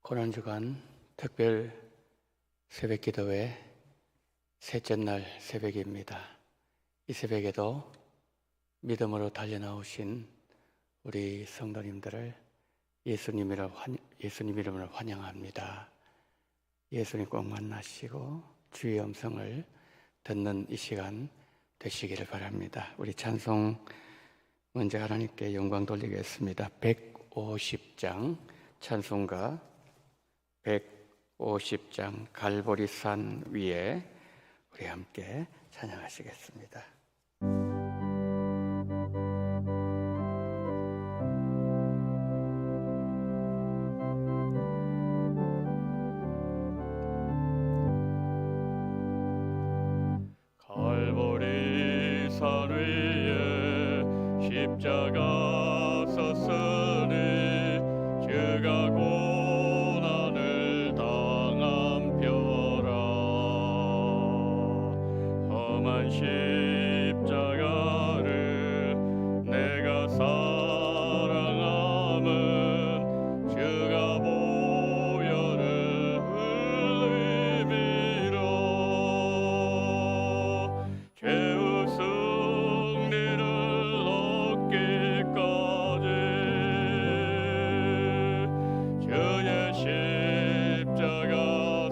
고난주간 특별 새벽기도회 셋째 날 새벽입니다. 이 새벽에도 믿음으로 달려나오신 우리 성도님들을 예수님 이름으로 환영합니다. 예수님 꼭 만나시고 주의 음성을 듣는 이 시간 되시기를 바랍니다. 우리 찬송 먼저 하나님께 영광 돌리겠습니다. 150장 찬송가 150장 갈보리산 위에 우리 함께 찬양하시겠습니다. 갈보리산 위에 십자가 섰으니 주가 고난을 당한 뼈라. 험한 십자가를 내가 사랑함은 주가 보혈을 흘림이라. 죄의 승리를 얻기까지 주의 십자가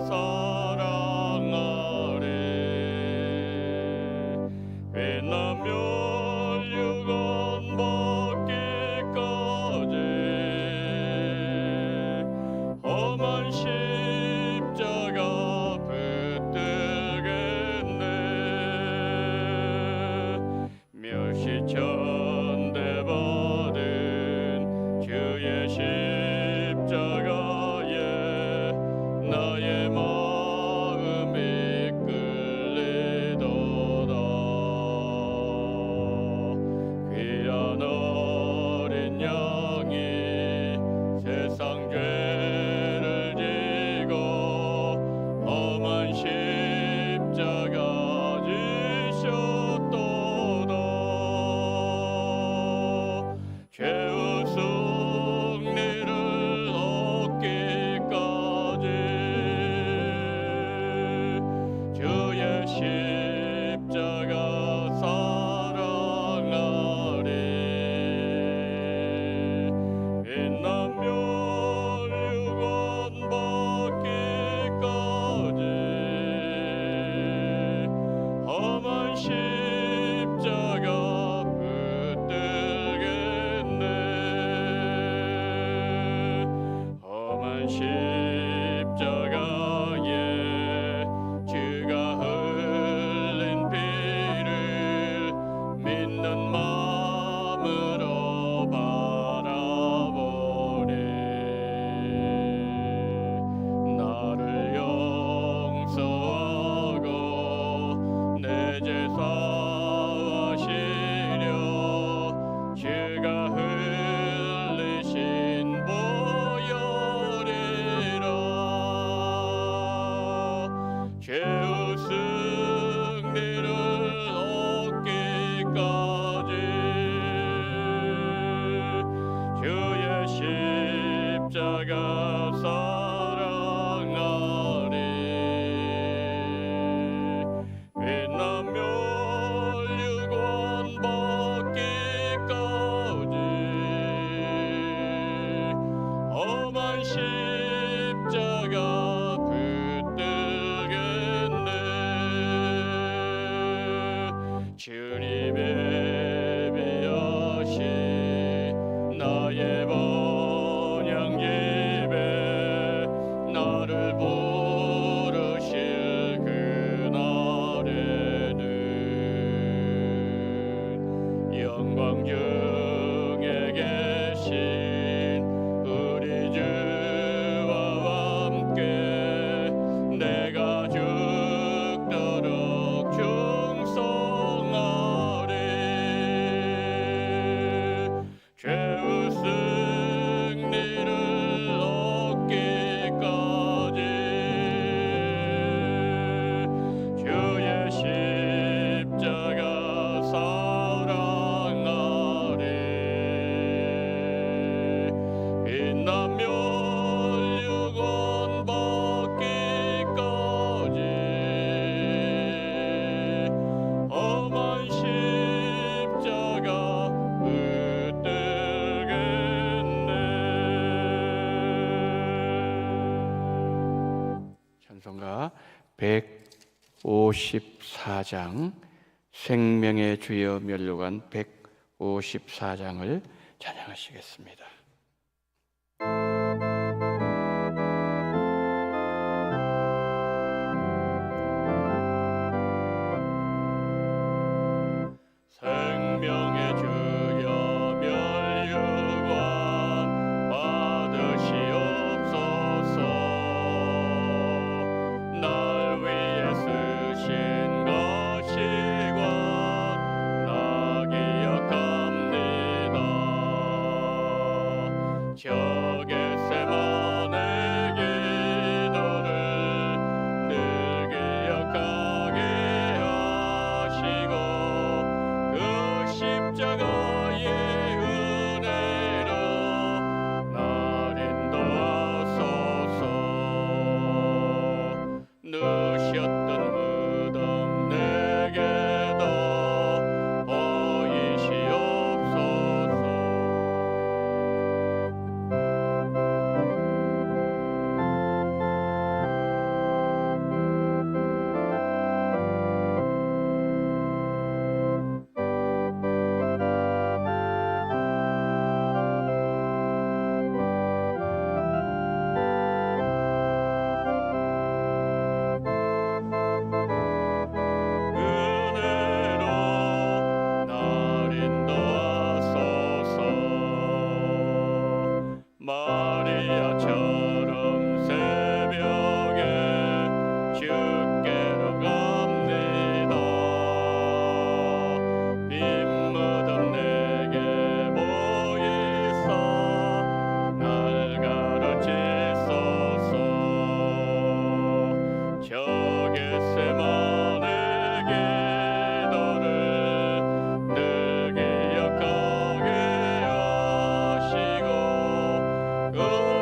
사랑하리. 빛나며 육원 받기까지 험한 십자가 붙들겠네. 멸시천대 받은 주의 십자가에 나의 마음이 끌리도다. 귀한 어린 양이 세상 죄를 지고 험한 십자가 지셨도다. 죄의 승리를 얻기까지 주의 십자가 사랑하리. 빛나며 육원 받기까지 험한 십자가 붙들겠네. 험한 십자가에 주가 흘린 피를 믿는 마음으로 바라보리. 나를 용서하고 내 죄 사하시려 주가 흘리신 보혈이라. 죄의 승리를 얻기까지 주의 십자가 사랑하리. 빛나며 육원 받기까지 험한 십자가 붙들겠네. 주님의 비하신 나의 번향집에 찬송가 154장 생명의 주여 면류관 154장을 찬양하시겠습니다. 생명의 주여 면류관 받으시옵소서. 날 위해 쓰신 가시관 나 기억합니다. 저 겟세마네 기도를 늘 기억하게 하시고 그 십자가의 은혜로 날 인도하소서. 누셨던 무덤 내게도 보이시옵소서. 은혜로 날 인도하소서. 마리아처럼 새벽에 주께로 갑니다. 빈 무덤 내게 보이사 날 가르치소서. 저 겟세마네 기도를 늘 기억하게 하시고 그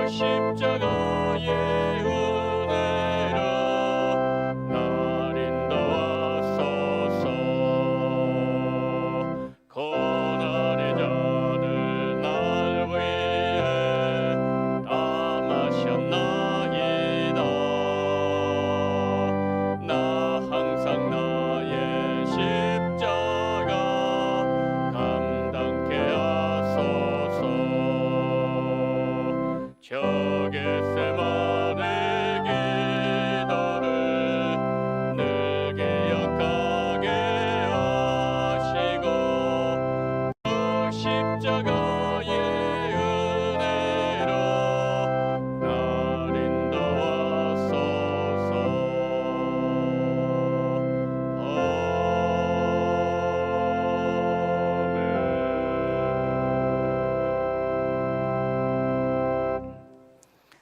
십자가의 은혜로 날 인도하소서. 고난의 잔을 날 위해 다 마셨나이다. 나 항상 나의 십자가 감당케 하소서. 저 겟세마네 기도를 늘 기억하게 하시고 그 십자가의 은혜로 날 인도하소서.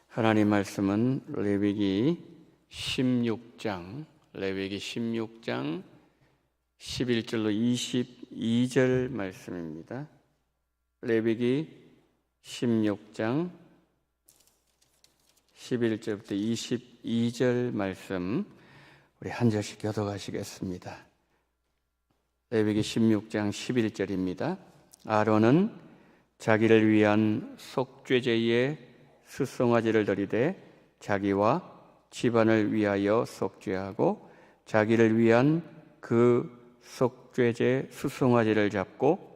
하나님 말씀은 레위기 16장 11절로 22절 말씀입니다. 레위기 16장 11절부터 22절 말씀 우리 한 절씩 교독하시겠습니다. 레위기 16장 11절입니다. 아론은 자기를 위한 속죄제의 수송아지를 드리되 자기와 집안을 위하여 속죄하고 자기를 위한 그 속죄제 수송아지를 잡고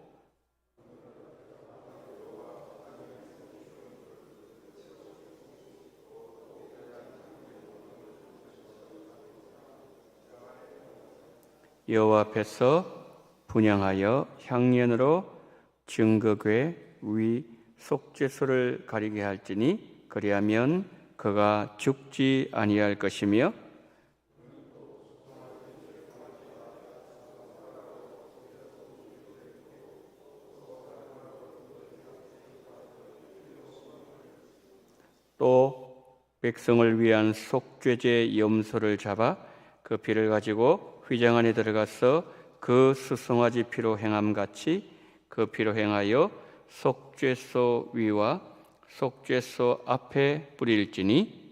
여호와 앞에서 분향하여 향연으로 증거궤 위 속죄소를 가리게 할지니 그리하면 그가 죽지 아니할 것이며 또 백성을 위한 속죄제 염소를 잡아 그 피를 가지고 휘장 안에 들어가서 그 수송아지 피로 행함같이 그 피로 행하여 속죄소 위와 속죄소 앞에 뿌릴지니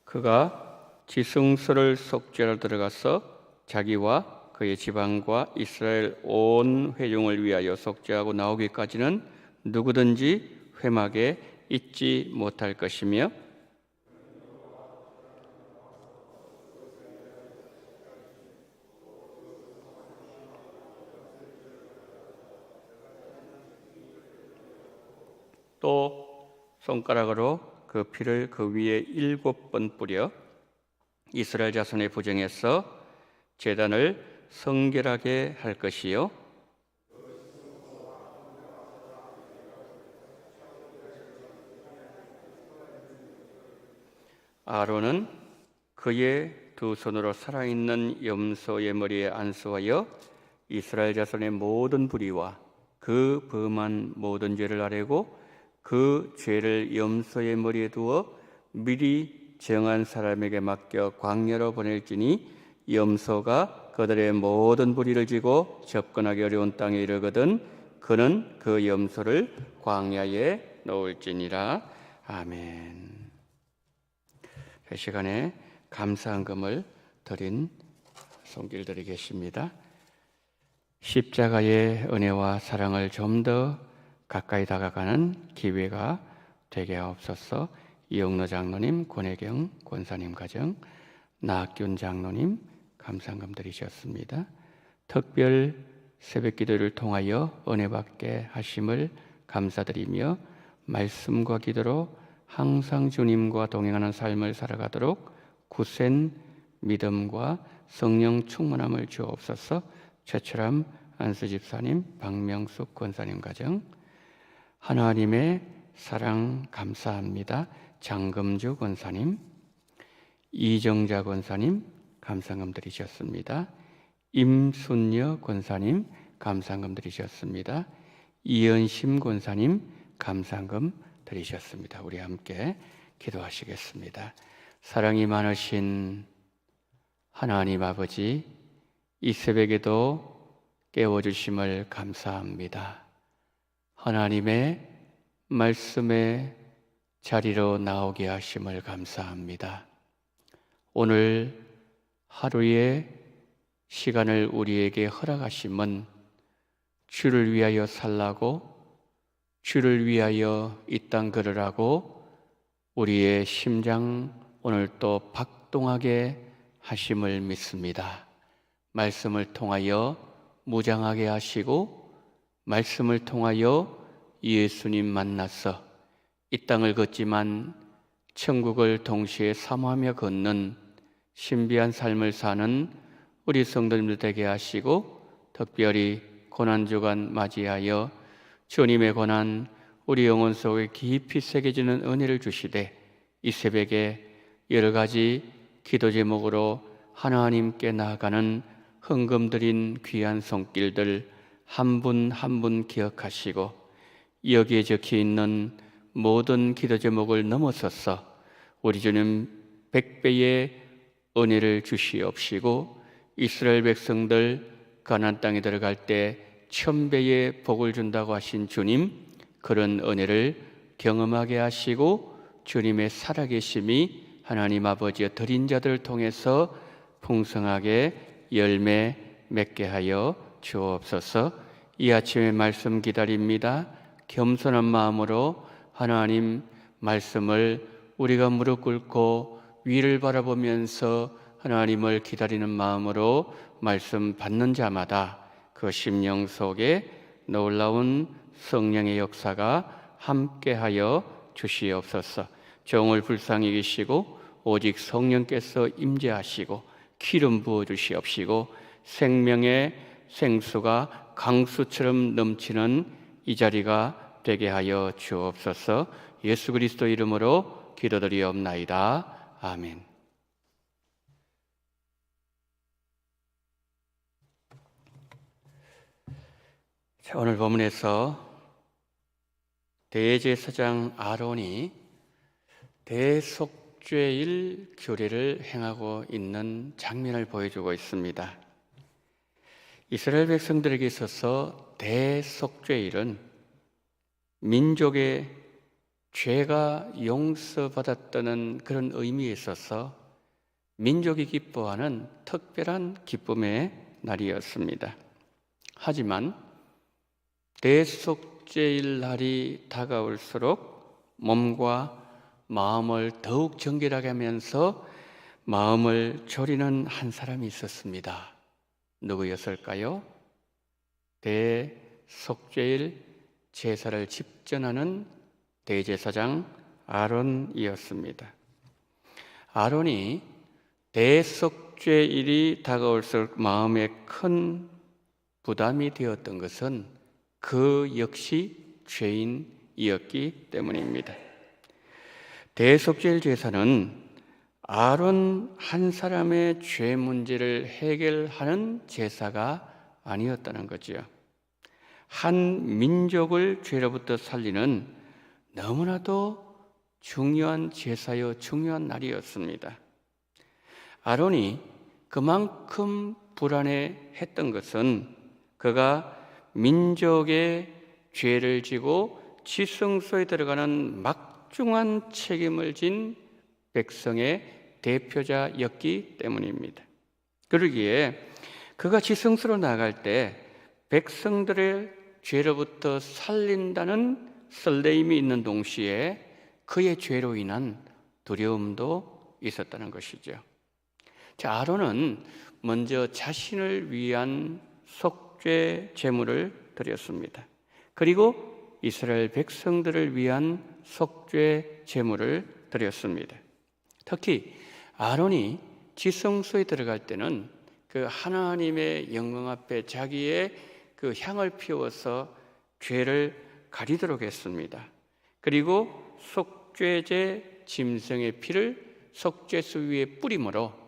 그가 지승소를 속죄하러 들어가서 자기와 그의 지방과 이스라엘 온 회중을 위하여 속죄하고 나오기까지는 누구든지 회막에 있지 못할 것이며 또 손가락으로 그 피를 그 위에 7번 뿌려 이스라엘 자손의 부정에서 제단을 성결하게 할 것이요 아론은 그의 두 손으로 살아있는 염소의 머리에 안수하여 이스라엘 자손의 모든 불의와 그 범한 모든 죄를 아뢰고 그 죄를 염소의 머리에 두어 미리 정한 사람에게 맡겨 광야로 보낼지니 염소가 그들의 모든 불의를 지고 접근하기 어려운 땅에 이르거든 그는 그 염소를 광야에 놓을지니라. 아멘. 이 시간에 감사한금을 드린 손길 드리겠습니다. 십자가의 은혜와 사랑을 좀 더 가까이 다가가는 기회가 되게 하옵소서. 이영로 장로님, 권혜경 권사님 가정, 나학균 장로님 감사한금 드리셨습니다. 특별 새벽기도를 통하여 은혜 받게 하심을 감사드리며 말씀과 기도로 항상 주님과 동행하는 삶을 살아가도록 굳센 믿음과 성령 충만함을 주옵소서. 최철함 안수집사님, 박명숙 권사님 가정, 하나님의 사랑 감사합니다. 장금주 권사님, 이정자 권사님 감사금 드리셨습니다. 임순여 권사님 감사금 드리셨습니다. 이연심 권사님 감사금 드리셨습니다. 우리 함께 기도하시겠습니다. 사랑이 많으신 하나님 아버지, 이 새벽에도 깨워주심을 감사합니다. 하나님의 말씀의 자리로 나오게 하심을 감사합니다. 오늘 하루의 시간을 우리에게 허락하심은 주를 위하여 살라고, 주를 위하여 이 땅 걸으라고 우리의 심장 오늘 또 박동하게 하심을 믿습니다. 말씀을 통하여 무장하게 하시고 말씀을 통하여 예수님 만나서 이 땅을 걷지만 천국을 동시에 사모하며 걷는 신비한 삶을 사는 우리 성도님들 되게 하시고 특별히 고난주간 맞이하여 주님의 고난 우리 영혼 속에 깊이 새겨지는 은혜를 주시되 이 새벽에 여러 가지 기도 제목으로 하나님께 나아가는 헌금 드린 귀한 손길들 한 분 한 분 기억하시고 여기에 적혀 있는 모든 기도 제목을 넘어서서 우리 주님 100배의 은혜를 주시옵시고 이스라엘 백성들 가나안 땅에 들어갈 때 1000배의 복을 준다고 하신 주님, 그런 은혜를 경험하게 하시고 주님의 살아계심이 하나님 아버지의 드린 자들을 통해서 풍성하게 열매 맺게 하여 주옵소서. 이 아침의 말씀 기다립니다. 겸손한 마음으로 하나님 말씀을 우리가 무릎 꿇고 위를 바라보면서 하나님을 기다리는 마음으로 말씀 받는 자마다 그 심령 속에 놀라운 성령의 역사가 함께하여 주시옵소서. 종을 불쌍히 여기시고 오직 성령께서 임재하시고 기름 부어 주시옵시고 생명의 생수가 강수처럼 넘치는 이 자리가 되게 하여 주옵소서. 예수 그리스도 이름으로 기도드리옵나이다. 아멘. 자, 오늘 본문에서 대제사장 아론이 대속죄일 규례를 행하고 있는 장면을 보여주고 있습니다. 이스라엘 백성들에게 있어서 대속죄일은 민족의 죄가 용서받았다는 그런 의미에 있어서 민족이 기뻐하는 특별한 기쁨의 날이었습니다. 하지만 대속죄일 날이 다가올수록 몸과 마음을 더욱 정결하게 하면서 마음을 졸이는 한 사람이 있었습니다. 누구였을까요? 대속죄일 제사를 집전하는 대제사장 아론이었습니다. 아론이 대속죄일이 다가올수록 마음에 큰 부담이 되었던 것은 그 역시 죄인이었기 때문입니다. 대속죄일 제사는 아론 한 사람의 죄 문제를 해결하는 제사가 아니었다는 거지요. 한 민족을 죄로부터 살리는 너무나도 중요한 제사요, 중요한 날이었습니다. 아론이 그만큼 불안해했던 것은 그가 민족의 죄를 지고 지성소에 들어가는 막중한 책임을 진 백성의 대표자였기 때문입니다. 그러기에 그가 지성소로 나갈 때 백성들의 죄로부터 살린다는 설레임이 있는 동시에 그의 죄로 인한 두려움도 있었다는 것이죠. 자, 아론은 먼저 자신을 위한 속죄 제물을 드렸습니다. 그리고 이스라엘 백성들을 위한 속죄 제물을 드렸습니다. 특히 아론이 지성소에 들어갈 때는 그 하나님의 영광 앞에 자기의 그 향을 피워서 죄를 가리도록 했습니다. 그리고 속죄제 짐승의 피를 속죄소 위에 뿌림으로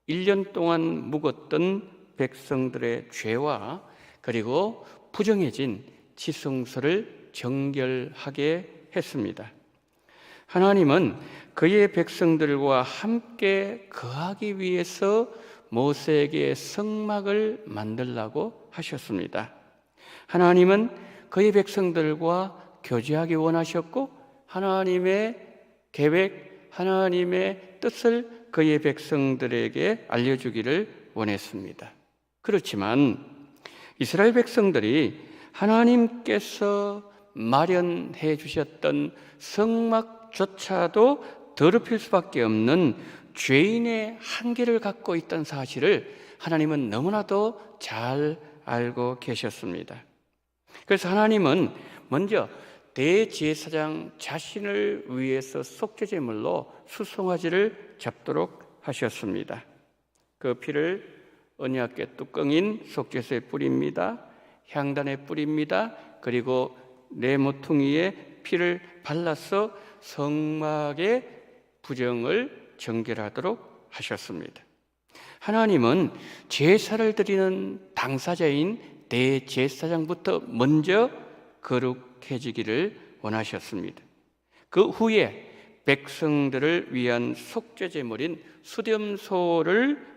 1년 동안 묵었던 백성들의 죄와 그리고 부정해진 지성소를 정결하게 했습니다. 하나님은 그의 백성들과 함께 거하기 위해서 모세에게 성막을 만들라고 하셨습니다. 하나님은 그의 백성들과 교제하기 원하셨고 하나님의 계획, 하나님의 뜻을 그의 백성들에게 알려주기를 원했습니다. 그렇지만 이스라엘 백성들이 하나님께서 마련해 주셨던 성막조차도 더럽힐 수밖에 없는 죄인의 한계를 갖고 있다는 사실을 하나님은 너무나도 잘 알고 계셨습니다. 그래서 하나님은 먼저 대제사장 자신을 위해서 속죄제물로 수송아지를 잡도록 하셨습니다. 그 피를 언약궤 뚜껑인 속죄소에 뿌립니다. 향단에 뿌립니다. 그리고 네 모퉁이에 피를 발라서 성막의 부정을 정결하도록 하셨습니다. 하나님은 제사를 드리는 당사자인 대제사장부터 먼저 거룩해지기를 원하셨습니다. 그 후에 백성들을 위한 속죄제물인 수렴소를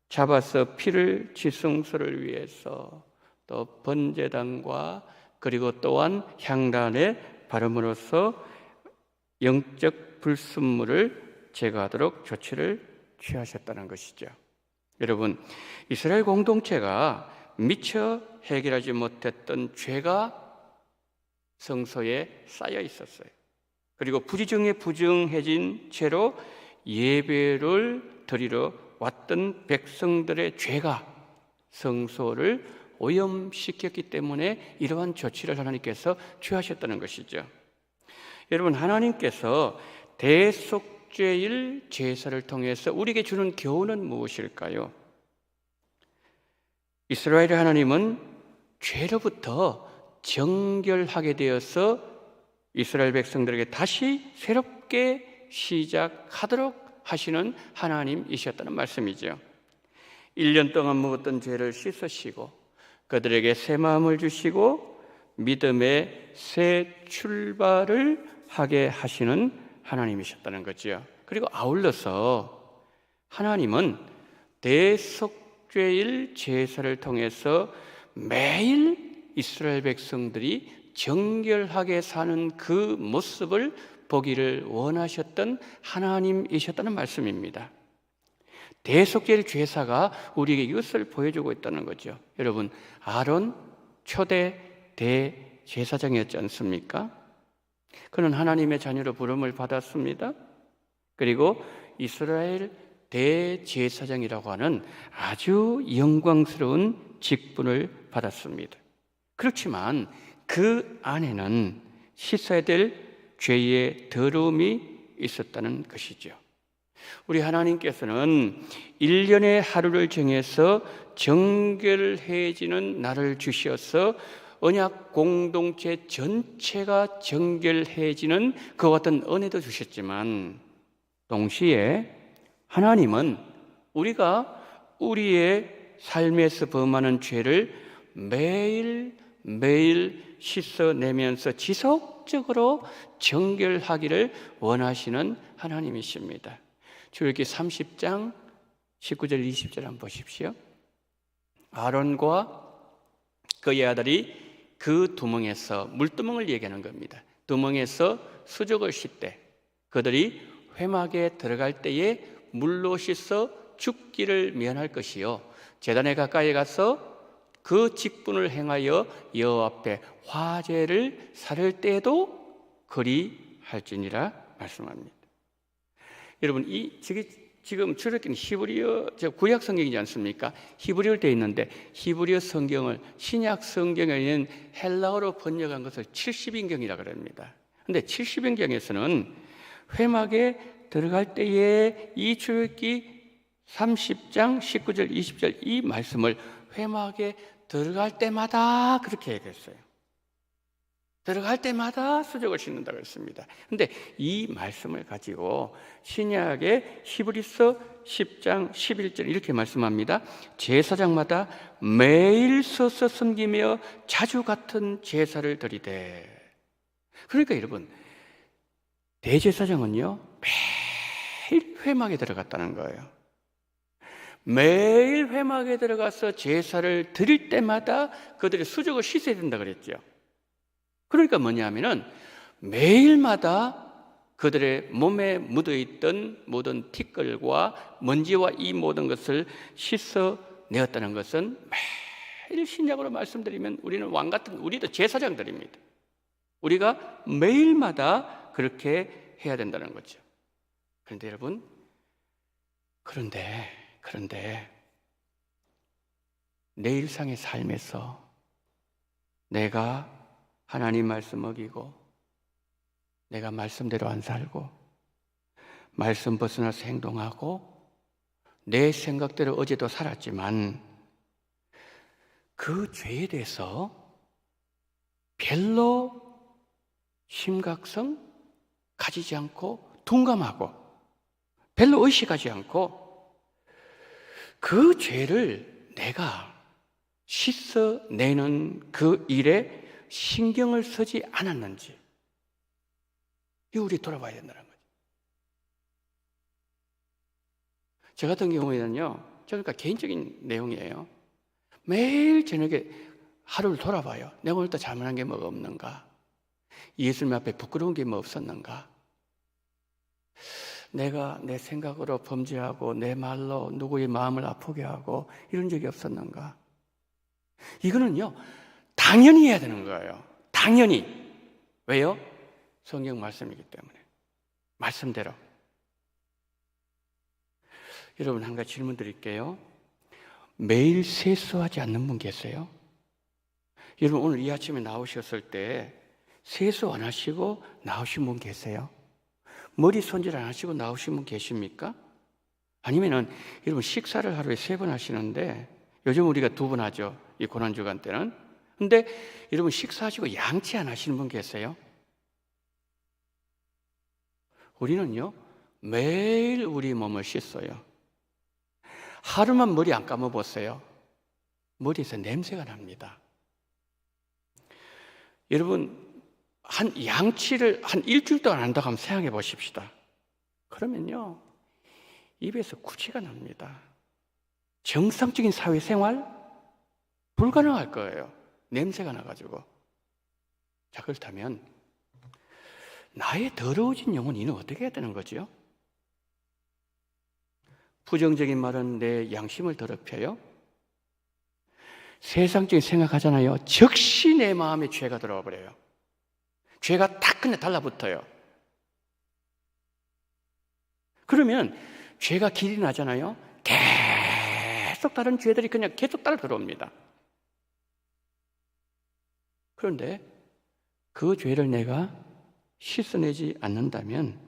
잡아서 피를 지성소를 위해서 또 번제단과 그리고 또한 향단에 바름으로써 영적 불순물을 제거하도록 조치를 취하셨다는 것이죠. 여러분, 이스라엘 공동체가 미처 해결하지 못했던 죄가 성소에 쌓여 있었어요. 그리고 부지중에 부정해진 채로 예배를 드리러 왔던 백성들의 죄가 성소를 오염시켰기 때문에 이러한 조치를 하나님께서 취하셨다는 것이죠. 여러분, 하나님께서 대속죄일 제사를 통해서 우리에게 주는 교훈은 무엇일까요? 이스라엘의 하나님은 죄로부터 정결하게 되어서 이스라엘 백성들에게 다시 새롭게 시작하도록 하시는 하나님이셨다는 말씀이죠. 1년 동안 묵었던 죄를 씻으시고 그들에게 새 마음을 주시고 믿음의 새 출발을 하게 하시는 하나님이셨다는 거죠. 그리고 아울러서 하나님은 대속죄일 제사를 통해서 매일 이스라엘 백성들이 정결하게 사는 그 모습을 보기를 원하셨던 하나님이셨다는 말씀입니다. 대속죄의 제사가 우리에게 이것을 보여주고 있다는 거죠. 여러분, 아론 초대 대제사장이었지 않습니까? 그는 하나님의 자녀로 부름을 받았습니다. 그리고 이스라엘 대제사장이라고 하는 아주 영광스러운 직분을 받았습니다. 그렇지만 그 안에는 씻어야 될 죄의 더러움이 있었다는 것이죠. 우리 하나님께서는 1년의 하루를 정해서 정결해지는 날을 주셔서 언약 공동체 전체가 정결해지는 그와 같은 은혜도 주셨지만, 동시에 하나님은 우리가 우리의 삶에서 범하는 죄를 매일 씻어내면서 지속적으로 정결하기를 원하시는 하나님이십니다. 출애굽기 30장 19절 20절 한번 보십시오. 아론과 그의 아들이 그 두멍에서, 물두멍을 얘기하는 겁니다. 두멍에서 수족을 씻되 그들이 회막에 들어갈 때에 물로 씻어 죽기를 면할 것이요, 제단에 가까이 가서 그 직분을 행하여 여호와 앞에 화제를 살을 때에도 그리할지니라 말씀합니다. 여러분, 지금 출애굽기는 히브리어, 구약 성경이지 않습니까? 히브리어로 되어 있는데, 히브리어 성경을 신약 성경에 있는 헬라어로 번역한 것을 70인경이라고 합니다. 그런데 70인경에서는 회막에 들어갈 때에 이 출애굽기 30장 19절 20절 이 말씀을 회막에 들어갈 때마다 그렇게 얘기했어요. 들어갈 때마다 수족을 씻는다고 했습니다. 그런데 이 말씀을 가지고 신약의 히브리서 10장 11절 이렇게 말씀합니다. 제사장마다 매일 서서 섬기며 자주 같은 제사를 드리되. 그러니까 여러분, 대제사장은요 매일 회막에 들어갔다는 거예요. 매일 회막에 들어가서 제사를 드릴 때마다 그들이 수족을 씻어야 된다 그랬죠. 그러니까 뭐냐면은 매일마다 그들의 몸에 묻어있던 모든 티끌과 먼지와 이 모든 것을 씻어내었다는 것은, 매일 신약으로 말씀드리면 우리는 왕같은, 우리도 제사장들입니다. 우리가 매일마다 그렇게 해야 된다는 거죠. 그런데 여러분, 그런데 내 일상의 삶에서 내가 하나님 말씀 어기고, 내가 말씀대로 안 살고, 말씀 벗어나서 행동하고, 내 생각대로 어제도 살았지만 그 죄에 대해서 별로 심각성 가지지 않고 둔감하고 별로 의식하지 않고 그 죄를 내가 씻어내는 그 일에 신경을 쓰지 않았는지, 이거 우리 돌아봐야 된다는 거죠. 저 같은 경우에는요, 그러니까 개인적인 내용이에요. 매일 저녁에 하루를 돌아봐요. 내가 오늘도 잘못한 게 뭐가 없는가? 예수님 앞에 부끄러운 게 뭐 없었는가? 내가 내 생각으로 범죄하고 내 말로 누구의 마음을 아프게 하고 이런 적이 없었는가? 이거는요 당연히 해야 되는 거예요. 당연히. 왜요? 성경 말씀이기 때문에. 말씀대로. 여러분, 한 가지 질문 드릴게요. 매일 세수하지 않는 분 계세요? 여러분, 오늘 이 아침에 나오셨을 때 세수 안 하시고 나오신 분 계세요? 머리 손질 안 하시고 나오신 분 계십니까? 아니면은 여러분, 식사를 하루에 3번 하시는데, 요즘 우리가 2번 하죠, 이 고난주간 때는. 근데 여러분, 식사하시고 양치 안 하시는 분 계세요? 우리는요 매일 우리 몸을 씻어요. 하루만 머리 안 감아 보세요. 머리에서 냄새가 납니다. 여러분, 양치를 한 일주일 동안 안 한다고 한번 생각해 보십시다. 그러면요 입에서 구취가 납니다. 정상적인 사회생활 불가능할 거예요. 냄새가 나가지고. 자, 그렇다면 나의 더러워진 영혼, 이는 어떻게 해야 되는 거죠? 부정적인 말은 내 양심을 더럽혀요. 세상적인 생각하잖아요. 즉시 내 마음에 죄가 들어와 버려요. 죄가 딱 그냥 달라붙어요. 그러면 죄가 길이 나잖아요. 계속 다른 죄들이 그냥 계속 따라 들어옵니다. 그런데 그 죄를 내가 씻어내지 않는다면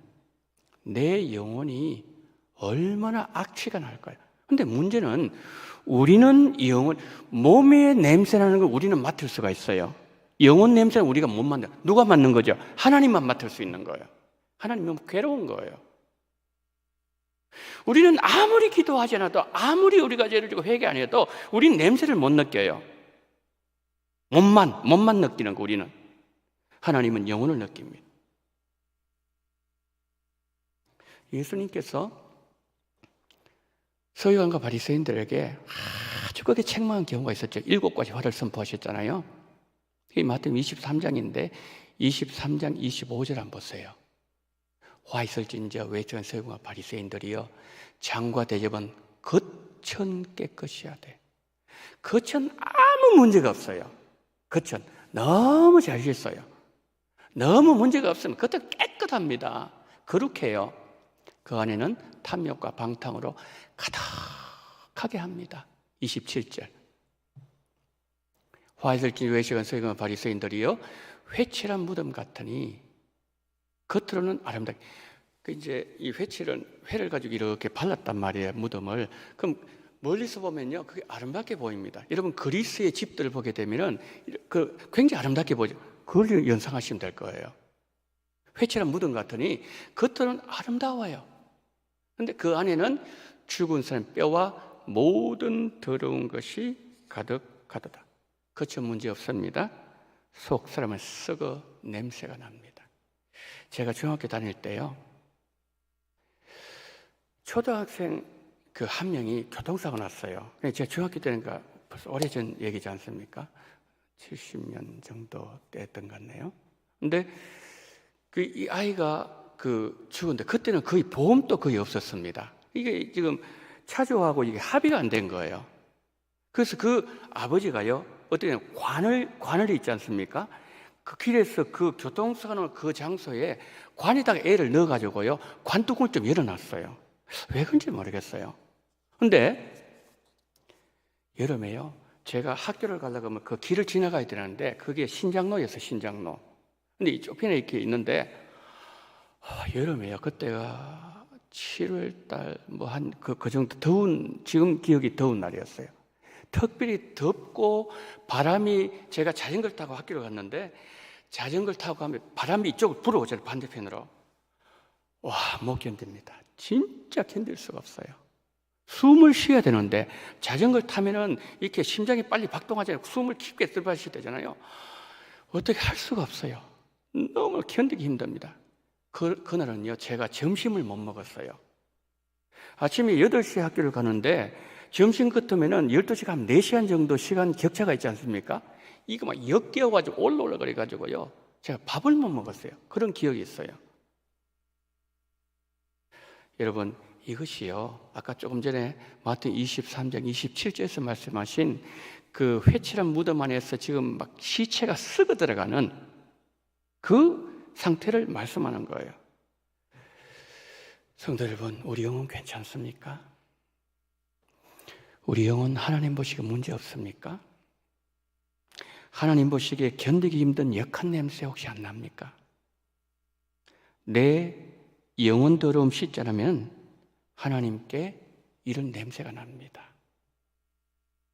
내 영혼이 얼마나 악취가 날까요? 근데 문제는 우리는 영혼, 몸의 냄새나는 걸 우리는 맡을 수가 있어요. 영혼 냄새는 우리가 못 맡는, 누가 맡는 거죠? 하나님만 맡을 수 있는 거예요. 하나님은 괴로운 거예요. 우리는 아무리 기도하지 않아도, 아무리 우리가 죄를 지고 회개 안 해도 우리는 냄새를 못 느껴요. 몸만 느끼는 거 우리는. 하나님은 영혼을 느낍니다. 예수님께서 서기관과 바리새인들에게 아주 크게 책망한 경우가 있었죠. 7가지 화를 선포하셨잖아요. 이게 마태복음 23장인데 23장 25절 한번 보세요. 화 있을진저 외적은 서기관과 바리새인들이여 장과 대접은 거천 깨끗이 하되. 거천 아무 문제가 없어요. 거천 너무 잘 씻어요. 너무 문제가 없으면 그것도 깨끗합니다. 거룩해요. 그 안에는 탐욕과 방탕으로 가득하게 합니다. 27절. 화이슬진 외식은 서기관 바리새인들이요 회칠한 무덤 같으니 겉으로는 아름답게. 이제 이 회를 가지고 이렇게 발랐단 말이에요. 무덤을. 그럼 멀리서 보면요 그게 아름답게 보입니다. 여러분 그리스의 집들을 보게 되면은 굉장히 아름답게 보죠. 그걸 연상하시면 될 거예요. 회칠한 무덤 같으니 겉으로는 아름다워요. 그런데 그 안에는 죽은 사람 뼈와 모든 더러운 것이 가득하도다. 겉은 문제 없습니다. 속 사람은 썩어 냄새가 납니다. 제가 중학교 다닐 때요 초등학생 그 한 명이 교통사고 났어요. 제가 중학교 때니까 벌써 오래전 얘기지 않습니까? 70년 정도 됐던 것 같네요. 근데 이 아이가 죽었는데 그때는 거의 보험도 거의 없었습니다. 이게 지금 차주하고 이게 합의가 안 된 거예요. 그래서 그 아버지가요 어떻게 관을 있지 않습니까? 그 길에서 그 교통사고 난 그 장소에 관에다가 애를 넣어가지고요 관뚜껑을 좀 열어놨어요. 왜 그런지 모르겠어요. 근데 여름에요 제가 학교를 가려고 하면 그 길을 지나가야 되는데 그게 신장로였어요. 신장로. 근데 이쪽 편에 이렇게 있는데 여름에요 그때가 7월달 뭐 한 그 정도 더운, 지금 기억이 더운 날이었어요. 특별히 덥고 바람이, 제가 자전거를 타고 학교를 갔는데 자전거를 타고 가면 바람이 이쪽으로 불어오잖아요. 반대편으로. 와, 못 견딥니다. 진짜 견딜 수가 없어요. 숨을 쉬어야 되는데 자전거를 타면은 이렇게 심장이 빨리 박동하잖아요. 숨을 깊게 들이마셔야 되잖아요. 어떻게 할 수가 없어요. 너무 견디기 힘듭니다. 그날은요 제가 점심을 못 먹었어요. 아침에 8시에 학교를 가는데 점심 끝으면은 12시가 한 4시간 정도 시간 격차가 있지 않습니까? 이거 막 역겨워가지고 올라 그래가지고요 제가 밥을 못 먹었어요. 그런 기억이 있어요. 여러분 이것이요 아까 조금 전에 마태복음 23장 27절에서 말씀하신 그 회칠한 무덤 안에서 지금 막 시체가 썩어 들어가는 그 상태를 말씀하는 거예요. 성도 여러분, 우리 영혼 괜찮습니까? 우리 영혼 하나님 보시기에 문제 없습니까? 하나님 보시기에 견디기 힘든 역한 냄새 혹시 안 납니까? 내 영혼 더러움 씻지 않으면 하나님께 이런 냄새가 납니다.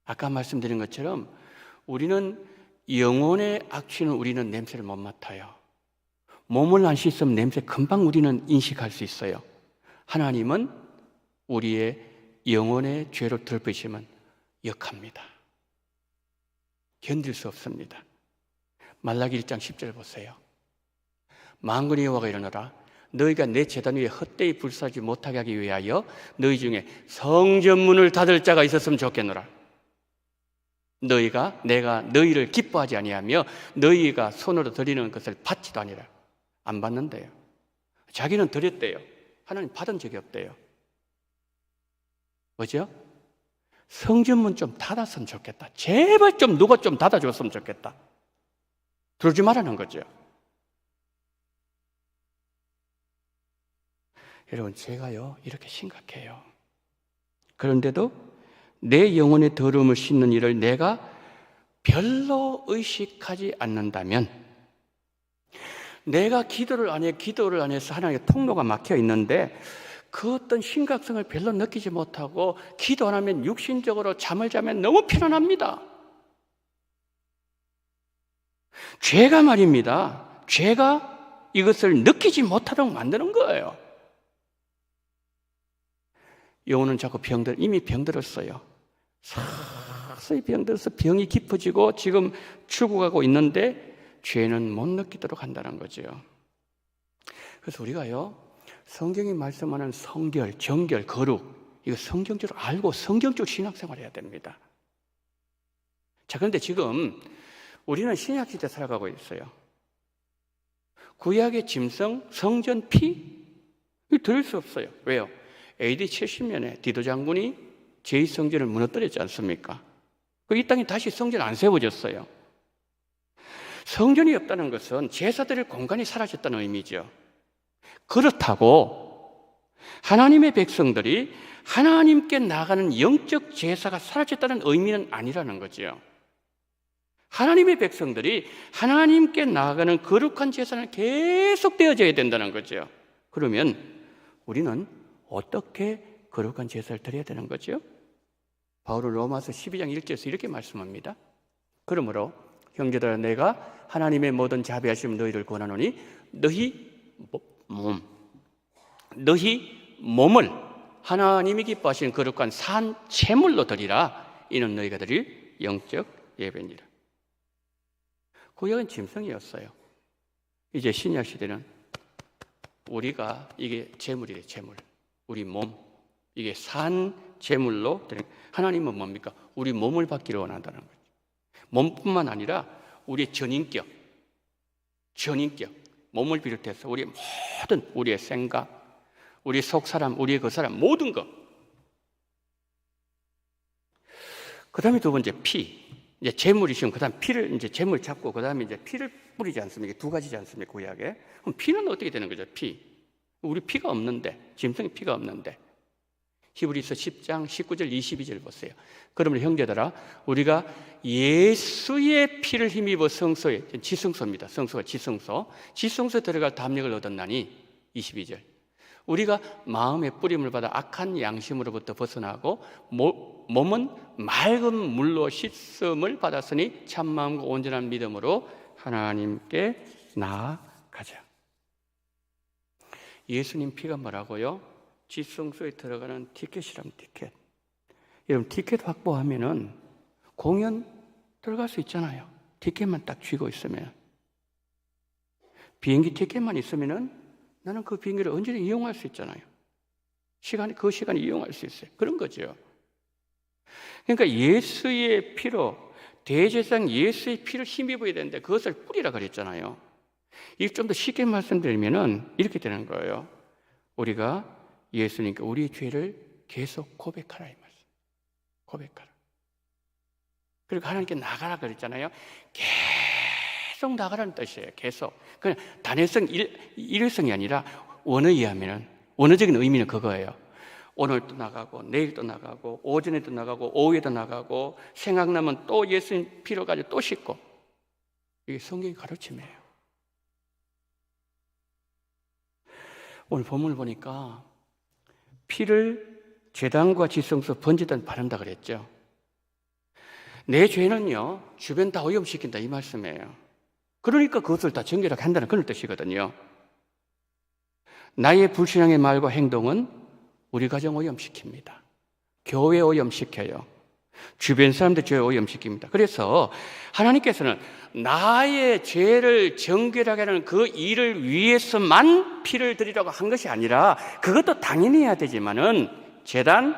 아까 말씀드린 것처럼 우리는 영혼의 악취는 우리는 냄새를 못 맡아요. 몸을 안 씻으면 냄새 금방 우리는 인식할 수 있어요. 하나님은 우리의 영혼의 죄를 덜으시면 역합니다. 견딜 수 없습니다. 말라기 1장 10절 보세요. 만군의 여호와가 이르노라 너희가 내 제단 위에 헛되이 불사하지 못하게 하기 위하여 너희 중에 성전문을 닫을 자가 있었으면 좋겠노라. 내가 너희를 기뻐하지 아니하며 너희가 손으로 드리는 것을 받지도 아니라. 안 받는데요. 자기는 드렸대요. 하나님 받은 적이 없대요. 뭐죠? 성전문 좀 닫았으면 좋겠다. 제발 좀 누가 좀 닫아줬으면 좋겠다. 들어오지 말라는 거죠. 여러분, 제가요 이렇게 심각해요. 그런데도 내 영혼의 더러움을 씻는 일을 내가 별로 의식하지 않는다면, 내가 기도를 안 해서 하나님의 통로가 막혀 있는데 그 어떤 심각성을 별로 느끼지 못하고 기도 안 하면 육신적으로 잠을 자면 너무 편안합니다. 죄가 말입니다. 죄가 이것을 느끼지 못하도록 만드는 거예요. 영혼은 자꾸 이미 병들었어요. 서서히 병들어서 병이 깊어지고 지금 죽어가고 있는데 죄는 못 느끼도록 한다는 거죠. 그래서 우리가요, 성경이 말씀하는 성결, 정결, 거룩, 이거 성경적으로 알고 성경적 신앙생활을 해야 됩니다. 자, 그런데 지금 우리는 신약시대 살아가고 있어요. 구약의 짐승, 성전 피, 이거 들을 수 없어요. 왜요? AD 70년에 디도 장군이 제2성전을 무너뜨렸지 않습니까? 이 땅에 다시 성전 안 세워졌어요. 성전이 없다는 것은 제사드릴 공간이 사라졌다는 의미죠. 그렇다고 하나님의 백성들이 하나님께 나가는 영적 제사가 사라졌다는 의미는 아니라는 거죠. 하나님의 백성들이 하나님께 나아가는 거룩한 제사는 계속 되어져야 된다는 거죠. 그러면 우리는 어떻게 거룩한 제사를 드려야 되는 거죠? 바울은 로마서 12장 1절에서 이렇게 말씀합니다. 그러므로 형제들아, 내가 하나님의 모든 자비하심을 너희를 권하노니 너희 몸을 하나님이 기뻐하시는 거룩한 산 제물로 드리라. 이는 너희가 드릴 영적 예배니라. 구약은 짐승이었어요. 이제 신약 시대는 우리가 이게 제물이래, 제물. 우리 몸, 이게 산 제물로 드리는. 하나님은 뭡니까? 우리 몸을 받기를 원한다는 거죠. 몸뿐만 아니라 우리의 전인격, 몸을 비롯해서 우리의 모든, 우리의 생각, 우리의 속사람, 우리의 그 사람, 모든 것. 그 다음에 두 번째, 피. 이제 제물이시면 그 다음 피를, 이제 제물 잡고 그 다음에 이제 피를 뿌리지 않습니까? 두 가지지 않습니까? 구약에. 그럼 피는 어떻게 되는 거죠? 피. 우리 피가 없는데, 짐승의 피가 없는데. 히브리서 10장 19절 22절 보세요. 그러면 형제들아, 우리가 예수의 피를 힘입어 성소에, 지성소입니다. 성소가 지성소에 들어갈 담력을 얻었나니 22절. 우리가 마음의 뿌림을 받아 악한 양심으로부터 벗어나고 몸은 맑은 물로 씻음을 받았으니 참마음과 온전한 믿음으로 하나님께 나아가자. 예수님 피가 뭐라고요? 지성소에 들어가는 티켓이라면 티켓. 여러분, 티켓 확보하면은 공연 들어갈 수 있잖아요. 티켓만 딱 쥐고 있으면. 비행기 티켓만 있으면은 나는 그 비행기를 언제든 이용할 수 있잖아요. 그 시간에 이용할 수 있어요. 그런 거죠. 그러니까 예수의 피로, 대제사장 예수의 피를 힘입어야 되는데 그것을 뿌리라 그랬잖아요. 이거 좀 더 쉽게 말씀드리면은 이렇게 되는 거예요. 우리가 예수님께 우리의 죄를 계속 고백하라, 이 말씀. 고백하라. 그리고 하나님께 나가라 그랬잖아요. 계속 나가라는 뜻이에요. 계속. 그냥 단회성, 일회성이 아니라 원어에 하면은, 원어적인 의미는 그거예요. 오늘도 나가고, 내일도 나가고, 오전에도 나가고, 오후에도 나가고, 생각나면 또 예수님 피로 가지고 또 씻고. 이게 성경의 가르침이에요. 오늘 본문을 보니까 피를 제단과 지성소 번제단 바른다 그랬죠. 내 죄는요, 주변 다 오염시킨다, 이 말씀이에요. 그러니까 그것을 다 정결하게 한다는 그런 뜻이거든요. 나의 불신앙의 말과 행동은 우리 가정 오염시킵니다. 교회 오염시켜요. 주변 사람들 죄 오염시킵니다. 그래서 하나님께서는 나의 죄를 정결하게 하는 그 일을 위해서만 피를 드리라고 한 것이 아니라, 그것도 당연히 해야 되지만은 제단,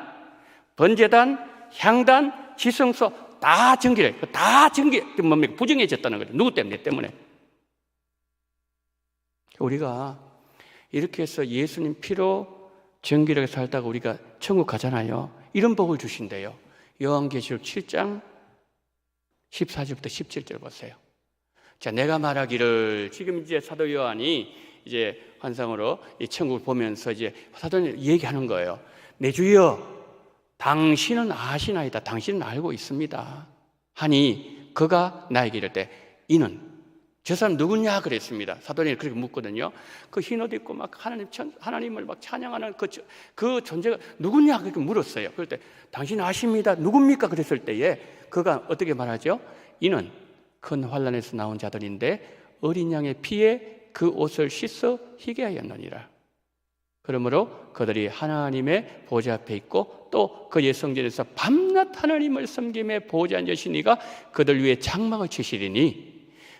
번제단, 향단, 지성소 다 정결해. 다 뭡니까? 부정해졌다는 거예요. 누구 때문에? 내 때문에. 우리가 이렇게 해서 예수님 피로 정결하게 살다가 우리가 천국 가잖아요. 이런 복을 주신대요. 요한계시록 7장 14절부터 17절 보세요. 자, 내가 말하기를, 지금 이제 사도 요한이 이제 환상으로 이 천국을 보면서 이제 사도는 얘기하는 거예요. 내 주여, 당신은 아시나이다. 당신은 알고 있습니다. 하니 그가 나에게 이럴 때, 이는, 저 사람 누구냐 그랬습니다. 사도님이 그렇게 묻거든요. 그 흰 옷 입고 막 하나님을 막 찬양하는 그 존재가 누구냐 그렇게 물었어요. 그럴 때 당신 아십니다. 누굽니까? 그랬을 때에 그가 어떻게 말하죠? 이는 큰 환난에서 나온 자들인데 어린 양의 피에 그 옷을 씻어 희게 하였느니라. 그러므로 그들이 하나님의 보좌 앞에 있고 또 그 예성전에서 밤낮 하나님을 섬김에 보좌 앉으시니가 그들 위에 장막을 치시리니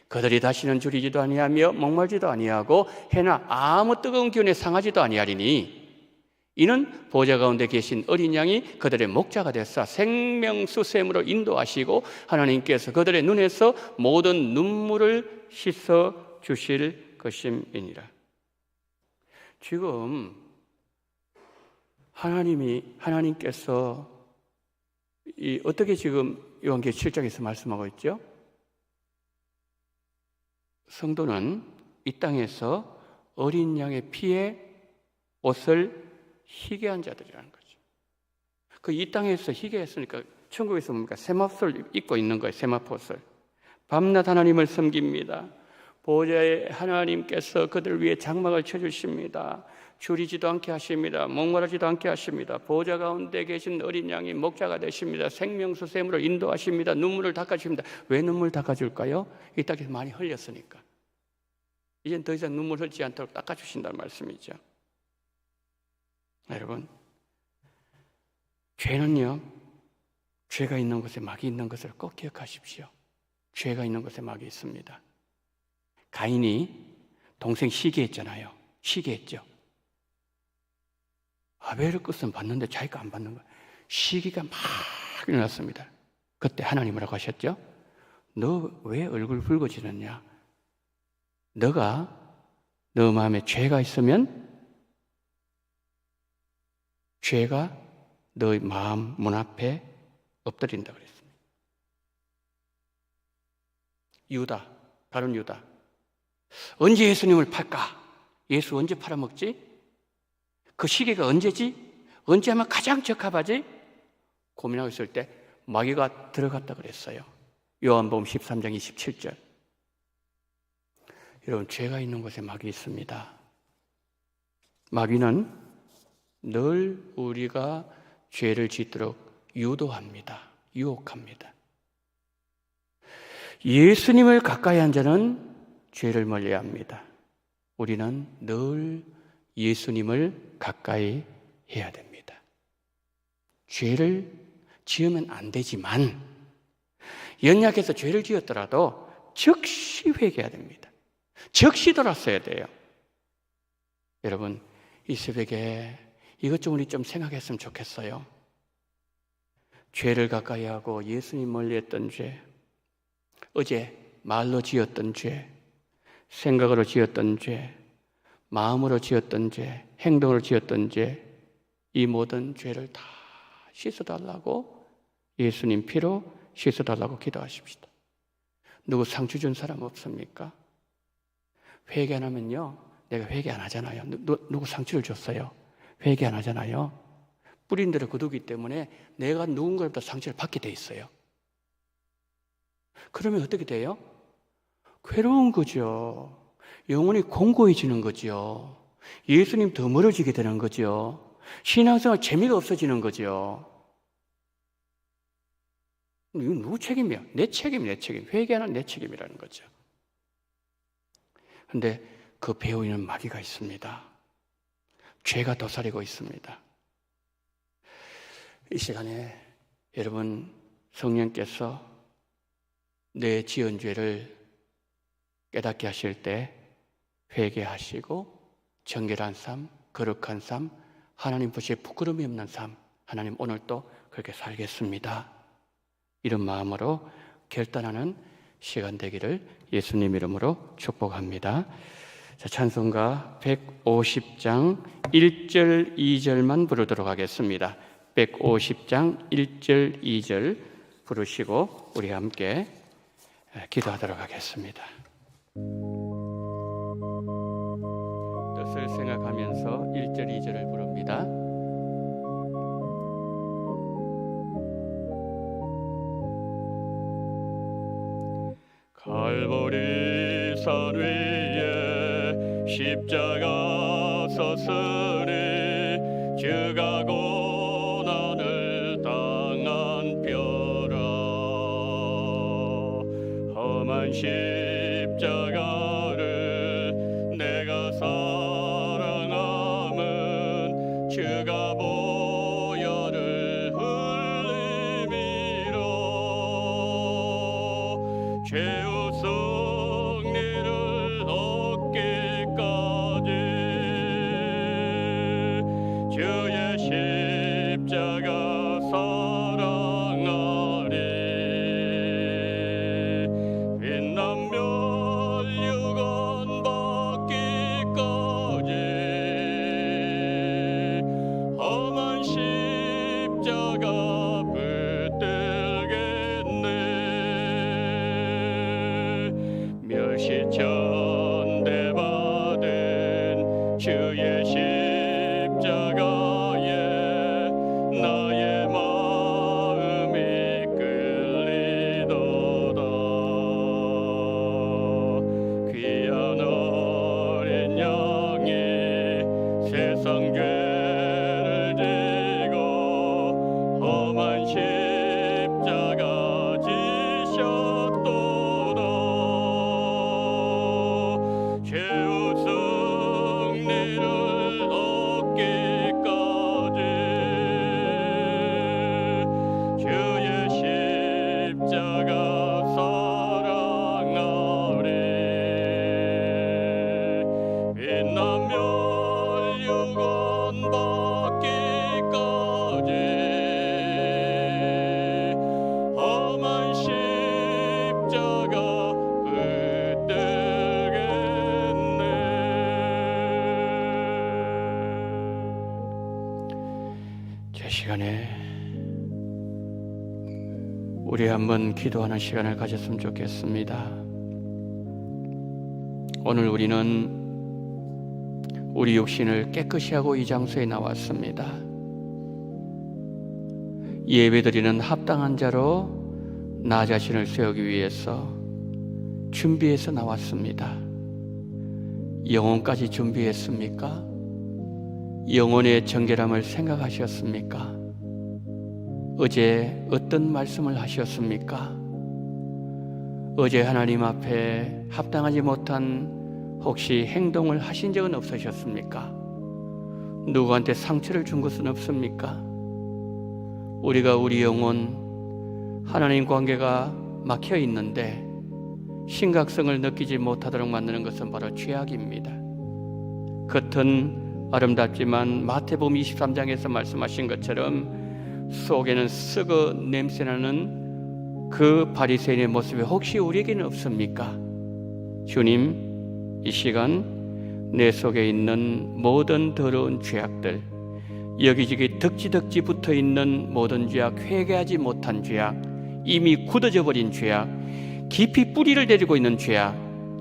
그들이 다시는 줄이지도 아니하며 목말지도 아니하고 해나 아무 뜨거운 기운에 상하지도 아니하리니 이는 보좌 가운데 계신 어린 양이 그들의 목자가 되사 생명수샘으로 인도하시고 하나님께서 그들의 눈에서 모든 눈물을 씻어 주실 것임이니라. 지금 하나님께서 어떻게 지금 요한계시록 7장에서 말씀하고 있죠? 성도는 이 땅에서 어린 양의 피에 옷을 희게 한 자들이라는 거죠. 그 이 땅에서 희게 했으니까 천국에서 뭡니까? 세마포를 입고 있는 거예요. 세마포를. 밤낮 하나님을 섬깁니다. 보좌에 하나님께서 그들 위에 장막을 쳐주십니다. 줄이지도 않게 하십니다. 목마르지도 않게 하십니다. 보좌 가운데 계신 어린 양이 목자가 되십니다. 생명수샘으로 인도하십니다. 눈물을 닦아주십니다. 왜 눈물 닦아줄까요? 이 땅에서 많이 흘렸으니까. 이젠 더 이상 눈물 흘리지 않도록 닦아주신다는 말씀이죠. 여러분, 죄는요, 죄가 있는 곳에 막이 있는 것을 꼭 기억하십시오. 죄가 있는 곳에 막이 있습니다. 가인이 동생 시기했잖아요. 시기했죠. 아벨의 끝은 받는데 자기가 안 받는 거예요. 시기가 막 일어났습니다. 그때 하나님 뭐라고 하셨죠? 너 왜 얼굴 붉어지느냐? 너가 너 마음에 죄가 있으면 죄가 너의 마음 문 앞에 엎드린다 그랬습니다. 유다, 다른 유다. 언제 예수님을 팔까? 예수 언제 팔아먹지? 그 시기가 언제지? 언제 하면 가장 적합하지? 고민하고 있을 때 마귀가 들어갔다 그랬어요. 요한복음 13장 27절. 여러분, 죄가 있는 곳에 마귀 있습니다. 마귀는 늘 우리가 죄를 짓도록 유도합니다. 유혹합니다. 예수님을 가까이 한 자는 죄를 멀리합니다. 우리는 늘 예수님을 가까이 해야 됩니다. 죄를 지으면 안 되지만 연약해서 죄를 지었더라도 즉시 회개해야 됩니다. 즉시 돌아서야 돼요. 여러분, 이 새벽에 이것 좀 우리 좀 생각했으면 좋겠어요. 죄를 가까이 하고 예수님 멀리했던 죄, 어제 말로 지었던 죄, 생각으로 지었던 죄, 마음으로 지었던 죄, 행동으로 지었던 죄, 이 모든 죄를 다 씻어달라고 예수님 피로 씻어달라고 기도하십시다. 누구 상처 준 사람 없습니까? 회개 안 하면요, 내가 회개 안 하잖아요. 누구 상처를 줬어요? 회개 안 하잖아요. 뿌린 대로 거두기 때문에 내가 누군가로부터 상처를 받게 돼 있어요. 그러면 어떻게 돼요? 괴로운 거죠. 영혼이 공고해지는 거죠. 예수님 더 멀어지게 되는 거죠. 신앙생활 재미가 없어지는 거죠. 이건 누구 책임이야? 내 책임. 회개하는 내 책임이라는 거죠. 그런데 그 배후에는 마귀가 있습니다. 죄가 도사리고 있습니다. 이 시간에 여러분, 성령께서 내 지은 죄를 깨닫게 하실 때 회개하시고 정결한 삶, 거룩한 삶, 하나님 보시기에 부끄러움이 없는 삶, 하나님 오늘 또 그렇게 살겠습니다, 이런 마음으로 결단하는 시간 되기를 예수님 이름으로 축복합니다. 자, 찬송가 150장 1절 2절만 부르도록 하겠습니다. 150장 1절 2절 부르시고 우리 함께 기도하도록 하겠습니다. 뜻을 생각하면서 1절 2절을 부릅니다. 갈보리 산 위에 십자가 서스리 주가 고난을 당한 뼈라 험한 십자가를 내가 사랑함은 주가 보혈을 흘림이로 죄 승리를 얻기까지 주의 십자가 사랑하리 빛나며 육원 받기까지 험한 십자가 붙들겠네 멸시천대 받은 주의 십자가에 나의 마음이 끌리도다 귀한 어린 양이 세상 죄를 지고 험한 십자가 지셨도다 죄의 승리를 얻기까지 주의 십자가 사랑하리 빛나며 육원 받기까지 험한 십자가 이 시간에 우리 한번 기도하는 시간을 가졌으면 좋겠습니다. 오늘 우리는 우리 육신을 깨끗이 하고 이 장소에 나왔습니다. 예배드리는 합당한 자로 나 자신을 세우기 위해서 준비해서 나왔습니다. 영혼까지 준비했습니까? 영혼의 정결함을 생각하셨습니까? 어제 어떤 말씀을 하셨습니까? 어제 하나님 앞에 합당하지 못한 혹시 행동을 하신 적은 없으셨습니까? 누구한테 상처를 준 것은 없습니까? 우리가 우리 영혼 하나님 관계가 막혀 있는데 심각성을 느끼지 못하도록 만드는 것은 바로 죄악입니다. 겉은 아름답지만 마태복음 23장에서 말씀하신 것처럼 속에는 썩어 냄새나는 그 바리새인의 모습이 혹시 우리에게는 없습니까? 주님, 이 시간 내 속에 있는 모든 더러운 죄악들, 여기저기 덕지덕지 붙어있는 모든 죄악, 회개하지 못한 죄악, 이미 굳어져 버린 죄악, 깊이 뿌리를 내리고 있는 죄악,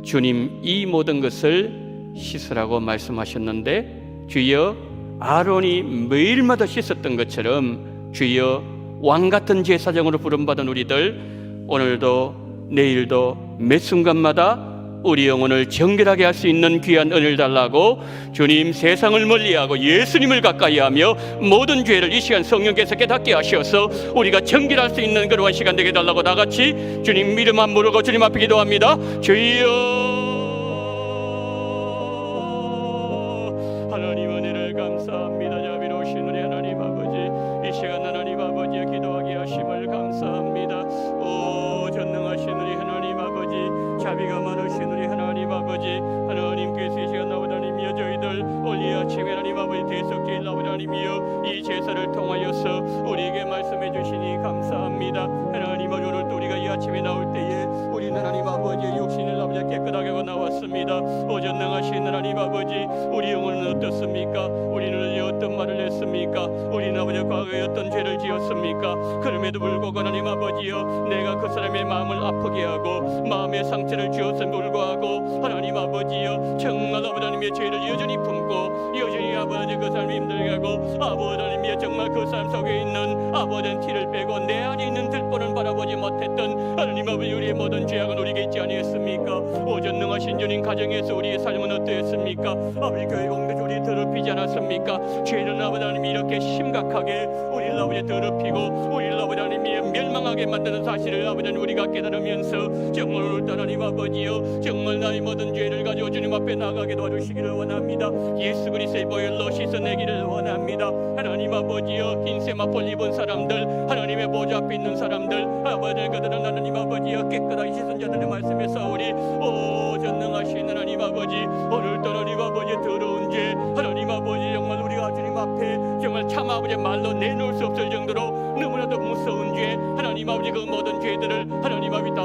주님 이 모든 것을 씻으라고 말씀하셨는데 주여 아론이 매일마다 씻었던 것처럼 주여 왕같은 제사장으로 부름받은 우리들 오늘도 내일도 매 순간마다 우리 영혼을 정결하게 할 수 있는 귀한 은혜를 달라고 주님 세상을 멀리하고 예수님을 가까이하며 모든 죄를 이 시간 성령께서 깨닫게 하셔서 우리가 정결할 수 있는 그러한 시간 되게 달라고 다같이 주님 이름만 부르고 주님 앞에 기도합니다. 주여 하나님 은혜를 감사합니다. 자비로우신 우리 하나님 아버지 이 시간 하나님 아버지의 기도하게 하심을 감사합니다. 오 전능하신 우리 하나님 아버지 자비가 많으신 우리 하나님 아버지 하나님께서 이 시간 나오다니며 저희들 오늘 이 아침에 하나님 아버지 대속죄일 나오다니며 이 제사를 통하여서 우리에게 말씀해 주시니 감사합니다. 하나님 오늘 또 우리가 이 아침에 나올 때에 우리는 하나님 아버지의 육신을 아버지 깨끗하게 하고 나왔습니다. 오 전능하신 하나님 아버지 우리 영혼은 어떻습니까? 우리는 어떤 말을 했습니까? 우리는 아버지 과거에 어떤 죄를 지었습니까? 그럼에도 불구하고 하나님 아버지여, 내가 그 사람의 마음을 아프게 하고 마음의 상처를 주었음에 불구하고 하나님 아버지여, 정말 아버지 하나님의 죄를 여전히 품고 여전히 아버지 그 사람이 힘들게 하고 아버지 하나님의 정말 그 사람 속에 있는 아버지 티를 빼고 내 안에 있는 들보는 바라보지 못했던 하나님 아버지, 우리의 모든 죄악은 우리에게 있지 아니했습니까? 오전능하신 주님, 가정에서 우리의 삶은 어떠했습니까? 아버지 교회 공동체 우리 더럽히지 않았습니까? 죄는 아버지 하나님이 이렇게 심각하게 우리를 아버지 더럽히고 우리를 아버지 하나님이 멸망하게 만드는 사실을 아버지 하나님 우리가 깨달으면서 정말 오늘따라 하나님 아버지여, 정말 나의 모든 죄를 가지고 주님 앞에 나가게 도와주시기를 원합니다. 예수 그리스도의 보혈로 씻어내기를 원합니다. 하나님 아버지여, 흰 세마포를 입은 사람들, 하나님의 보좌 앞에 있는 사람들, 아버지 그들은 하나님 아버지여 깨끗하게 씻은 자들의 말씀에 싸우리. 오 전능하신 하나님 아버지, 오늘따라 하나님 아버지 더러운 죄, 하나님 아버지 정말 우리가 주님 앞에 정말 참 아버지 말로 내놓을 수 없을 정도로 너무나도 무서운 죄, 하나님 아버지 그 모든 죄들을 하나님 아버지 다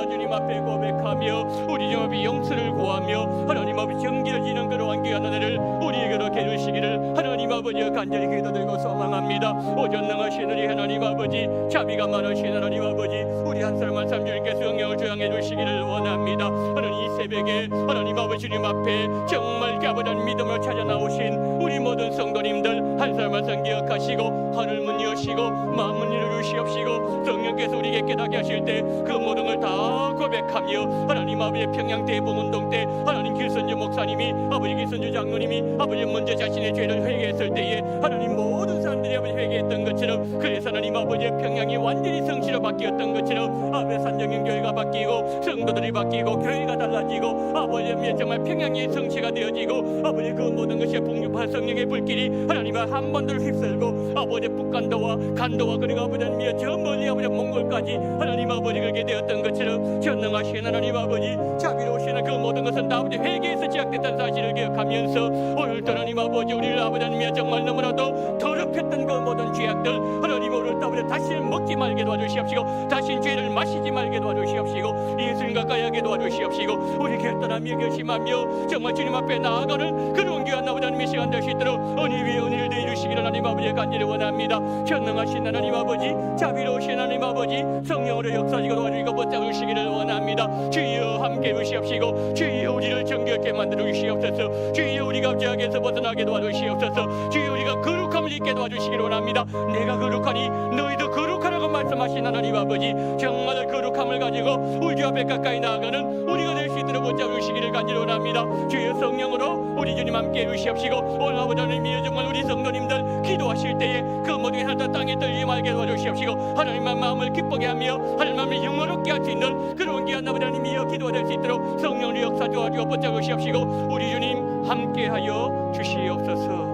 주님 앞에 고백하며 우리 주님 앞에 용서를 구하며 하나님 아버지 정결해지는 그러한 귀한 은혜를 우리에게로 해주시기를 하나님 아버지여 간절히 기도드리고 소망합니다. 오전능하신 우리 하나님 아버지, 자비가 많으신 하나님 아버지, 우리 한 사람 한 사람 주님께서 영향을 조향해 주시기를 원합니다. 하나님 이 새벽에 하나님 아버지 주님 앞에 정말 가버린 믿음으로 찾아 나오신 우리 모든 성도님들 한 사람 한 사람 기억하시고 하늘문 여시고 마음문 열어주시옵시고 성령께서 우리에게 깨닫게 하실 때 그 모든 걸 다 고백하며 하나님 아버지의 평양 대봉운동 때 하나님 길선주 목사님이 아버지 길선주 장로님이 아버지 먼저 자신의 죄를 회개했을 때에 하나님 모든 사람들이 아버지 회개했던 것처럼, 그래서 하나님 아버지의 평양이 완전히 성시로 바뀌었던 것처럼 아버지 산정인 교회가 바뀌고 성도들이 바뀌고 교회가 달라지고 아버지의 정말 평양이 성시가 되어지고 아버지 그 모든 것이 풍족한 성령의 불길이 하나님의 한 번들 휩쓸고 아버지 북간도와 간도와 그리고 아버지 하나님의 저 멀리 아버지 몽골까지 하나님 아버지 그렇게 되었던 것처럼 전능하신 하나님 아버지, 자비로우신 그 모든 것은 다 아버지 회개에서 시작됐다는 사실을 기억하면서 오늘도 하나님 아버지 우리를 아버지 하나님의 정말 너무나도 더럽혔던 그 모든 죄악들 하나님 오늘도 아버지 다시 먹지 말게 도와주시옵시고 다시 죄를 마시지 말게 도와주시옵시고 예수님 가까이 하게 도와주시옵시고 우리 결단하며 결심하며 정말 주님 앞에 나아가는 그런 귀한 아버지 하나님의 시간 될 수 있도록 은혜 위에 은혜를 내주시기를 하나님 아버지의 간절히 원합니다. 전능하신 하나님 아버지, 자비로우신 하나님 아버지, 성령으로 역사지고 도와주시고 붙잡으시기를 원합니다. 주여 함께 해주시옵시고 주여 우리를 정결케 만들어 주시옵소서. 주여 우리가 죄악에서 벗어나게 도와주시옵소서. 주여 우리가 거룩함을 잊게 도와주시기를 원합니다. 내가 거룩하니 너희도 거룩하라고 말씀하신 하나님 아버지, 정말 거룩함을 가지고 우리 주 앞에 가까이 나아가는 우리가 될 수 있도록 붙잡으시기를 간절히 원합니다. 주여 성령으로 우리 주님 함께 해주시옵시고 오늘 아버지 하나님이여 정말 우리 성도님들 기도하실 때에 그 모든 하나님 땅에 떨리지 말게 도와주시옵시고 하나님의 마음을 기쁘게 하며 하나님의 영원롭게 할 수 있는 그런 귀한 아버지 하나님이여 기도가 될 수 있도록 성령의 역사 도와주어 붙잡으시옵시고 우리 주님 함께하여 주시옵소서.